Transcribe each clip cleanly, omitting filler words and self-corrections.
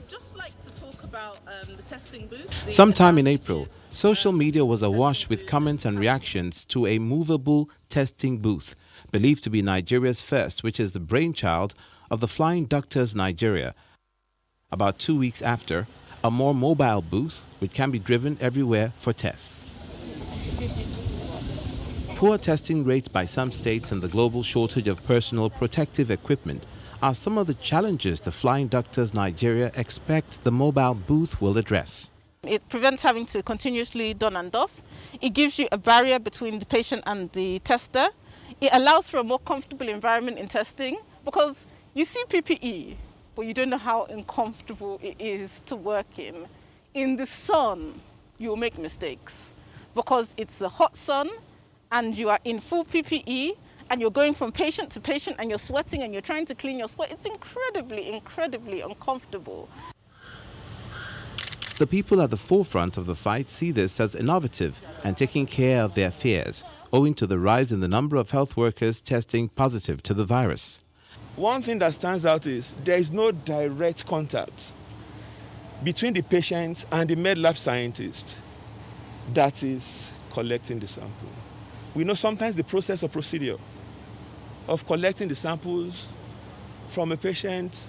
Just like to talk about the testing booth. Sometime in April, social media was awash with comments and reactions to a movable testing booth, believed to be Nigeria's first, which is the brainchild of the Flying Doctors Nigeria. About 2 weeks after, a more mobile booth, which can be driven everywhere for tests. Poor testing rates by some states and the global shortage of personal protective equipment are some of the challenges the Flying Doctors Nigeria expect the mobile booth will address. It prevents having to continuously don and doff. It gives you a barrier between the patient and the tester. It allows for a more comfortable environment in testing because you see PPE, but you don't know how uncomfortable it is to work in. In the sun, you will make mistakes because it's a hot sun and you are in full PPE and you're going from patient to patient and you're sweating and you're trying to clean your sweat. It's incredibly uncomfortable. The people at the forefront of the fight see this as innovative and taking care of their fears, owing to the rise in the number of health workers testing positive to the virus. One thing that stands out is there is no direct contact between the patient and the med lab scientist that is collecting the sample. We know sometimes the process or procedure of collecting the samples from a patient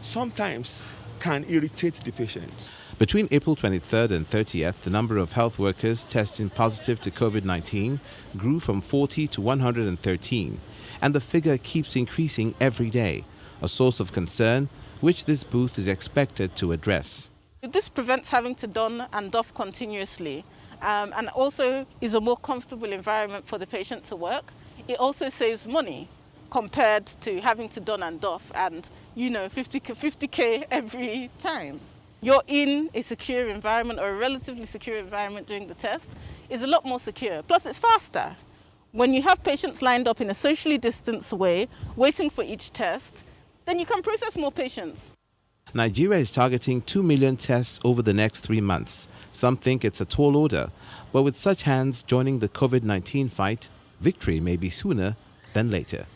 sometimes can irritate the patient. Between April 23rd and 30th, the number of health workers testing positive to COVID-19 grew from 40 to 113, and the figure keeps increasing every day, a source of concern which this booth is expected to address. This prevents having to don and doff continuously. And also is a more comfortable environment for the patient to work. It also saves money compared to having to don and doff and, 50K every time. You're in a secure environment or a relatively secure environment during the test is a lot more secure. Plus it's faster. When you have patients lined up in a socially distanced way, waiting for each test, then you can process more patients. Nigeria is targeting 2 million tests over the next 3 months. Some think it's a tall order, but with such hands joining the COVID-19 fight, victory may be sooner than later.